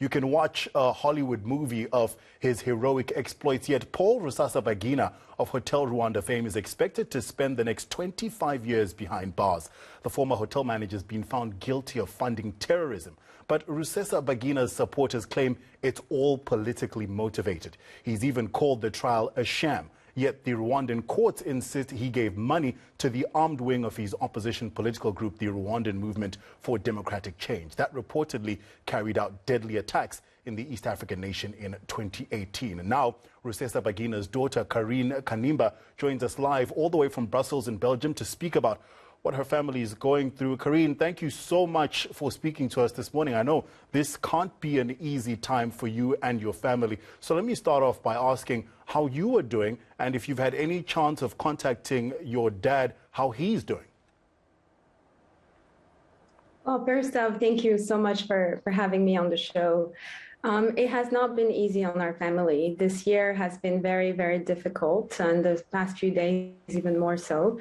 You can watch a Hollywood movie of his heroic exploits, yet Paul Rusesabagina of Hotel Rwanda fame is expected to spend the next 25 years behind bars. The former hotel manager has been found guilty of funding terrorism. But Rusesabagina's supporters claim it's all politically motivated. He's even called the trial a sham. Yet the Rwandan courts insist he gave money to the armed wing of his opposition political group, the Rwandan Movement for Democratic Change, that reportedly carried out deadly attacks in the East African nation in 2018. And now, Rusesabagina's daughter, Carine Kanimba, joins us live all the way from Brussels in Belgium to speak about what her family is going through. Carine, thank you so much for speaking to us this morning. I know this can't be an easy time for you and your family. So let me start off by asking how you are doing and if you've had any chance of contacting your dad, how he's doing. Well, first off, thank you so much for having me on the show. It has not been easy on our family. This year has been very, very difficult, and the past few days even more so.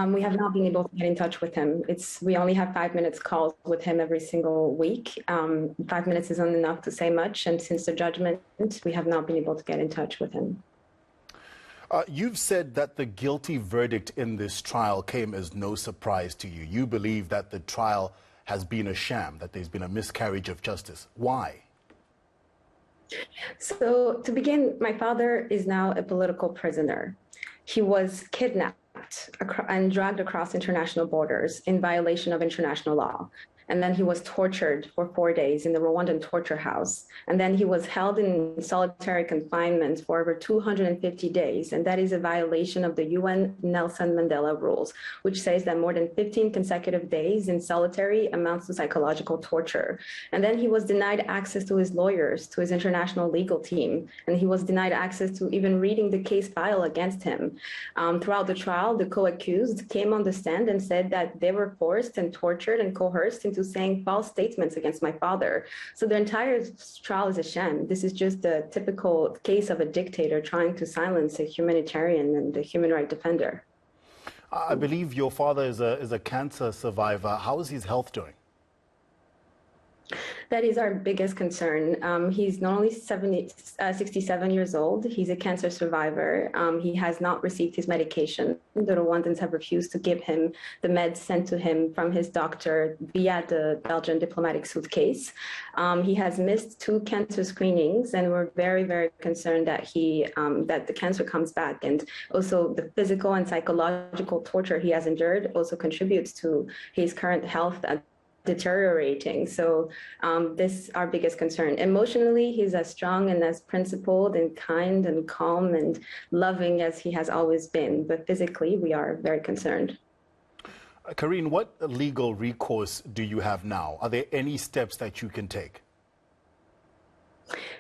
We have not been able to get in touch with him. We only have 5 minutes calls with him every single week. 5 minutes isn't enough to say much, and since the judgment, we have not been able to get in touch with him. You've said that the guilty verdict in this trial came as no surprise to you. You believe that the trial has been a sham, that there's been a miscarriage of justice. Why? So to begin, my father is now a political prisoner. He was kidnapped and dragged across international borders in violation of international law. And then he was tortured for 4 days in the Rwandan torture house. And then he was held in solitary confinement for over 250 days. And that is a violation of the UN Nelson Mandela rules, which says that more than 15 consecutive days in solitary amounts to psychological torture. And then he was denied access to his lawyers, to his international legal team. And he was denied access to even reading the case file against him. Throughout the trial, the co-accused came on the stand and said that they were forced and tortured and coerced into saying false statements against my father. So the entire trial is a sham. This is just a typical case of a dictator trying to silence a humanitarian and a human rights defender. I believe your father is a cancer survivor. How is his health doing? That is our biggest concern. He's not only 67 years old, he's a cancer survivor. He has not received his medication. The Rwandans have refused to give him the meds sent to him from his doctor via the Belgian diplomatic suitcase. He has missed 2 cancer screenings, and we're very, very concerned that that the cancer comes back. And also the physical and psychological torture he has endured also contributes to his current health deteriorating. So this is our biggest concern. Emotionally, he's as strong and as principled and kind and calm and loving as he has always been. But physically, we are very concerned. Carine, what legal recourse do you have now? Are there any steps that you can take?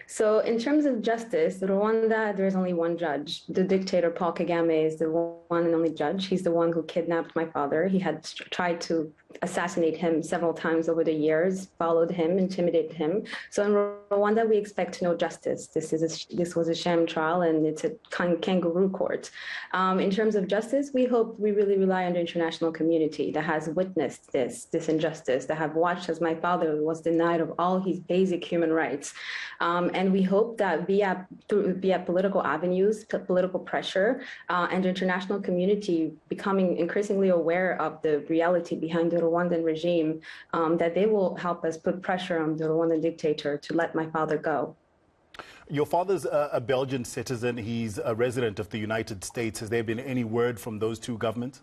So in terms of justice, Rwanda, there's only one judge. The dictator, Paul Kagame, is the one and only judge. He's the one who kidnapped my father. He had tried to assassinate him several times over the years, followed him, intimidated him. So in Rwanda, we expect no justice. This was a sham trial, and it's a kangaroo court. In terms of justice, we really rely on the international community that has witnessed this injustice, that have watched as my father was denied of all his basic human rights. And we hope that via political avenues, political pressure, and the international community becoming increasingly aware of the reality behind the Rwandan regime, that they will help us put pressure on the Rwandan dictator to let my father go. Your father's a Belgian citizen. He's a resident of the United States. Has there been any word from those two governments?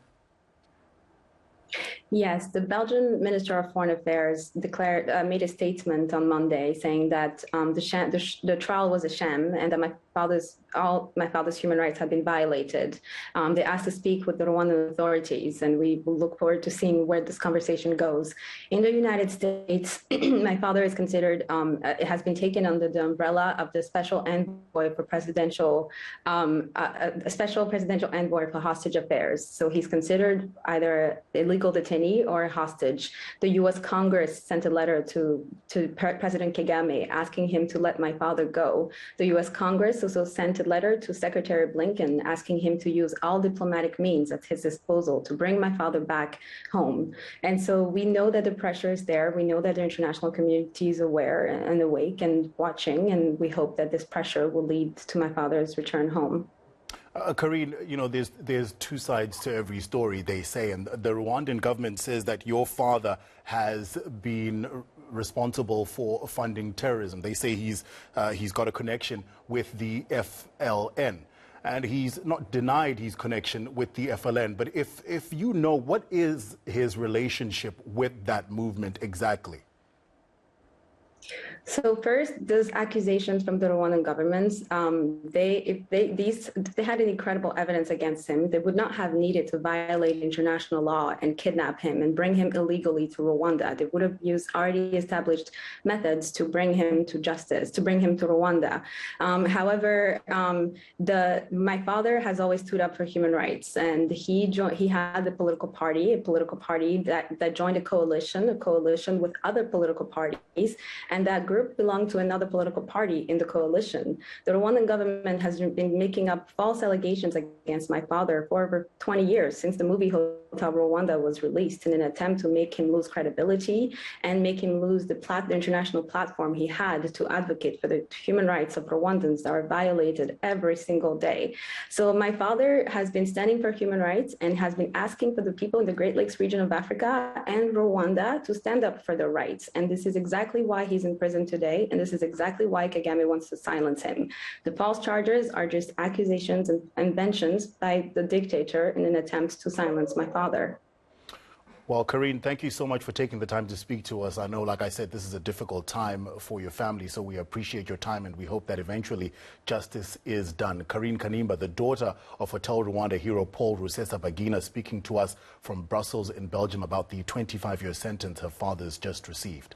Yes, the Belgian Minister of Foreign Affairs made a statement on Monday saying that the trial was a sham and that all my father's human rights have been violated. They asked to speak with the Rwandan authorities, and we will look forward to seeing where this conversation goes. In the United States, my father is considered, it has been taken under the umbrella of the special envoy for a special presidential envoy for hostage affairs. So he's considered either illegal illegal detainee or a hostage. The U.S. Congress sent a letter to President Kagame asking him to let my father go. The U.S. Congress also sent a letter to Secretary Blinken asking him to use all diplomatic means at his disposal to bring my father back home. And so we know that the pressure is there. We know that the international community is aware and awake and watching, and we hope that this pressure will lead to my father's return home. Carine, you know, there's two sides to every story, they say, and the Rwandan government says that your father has been responsible for funding terrorism. They say he's got a connection with the FLN, and he's not denied his connection with the FLN. But if you know, what is his relationship with that movement exactly? So first, those accusations from the Rwandan governments, they had an incredible evidence against him. They would not have needed to violate international law and kidnap him and bring him illegally to Rwanda. They would have used already established methods to bring him to justice, to bring him to Rwanda. However, my father has always stood up for human rights, and he had a political party that joined a coalition with other political parties, and that group belonged to another political party in the coalition. The Rwandan government has been making up false allegations against my father for over 20 years, since the movie Hotel Rwanda was released, in an attempt to make him lose credibility and make him lose the international platform he had to advocate for the human rights of Rwandans that are violated every single day. So my father has been standing for human rights and has been asking for the people in the Great Lakes region of Africa and Rwanda to stand up for their rights. And this is exactly why he's in prison today, and this is exactly why Kagame wants to silence him. The false charges are just accusations and inventions by the dictator in an attempt to silence my father. Well, Carine, thank you so much for taking the time to speak to us. I know, like I said, this is a difficult time for your family, so we appreciate your time, and we hope that eventually justice is done. Carine Kanimba, the daughter of Hotel Rwanda hero Paul Rusesabagina, speaking to us from Brussels in Belgium about the 25-year sentence her father's just received.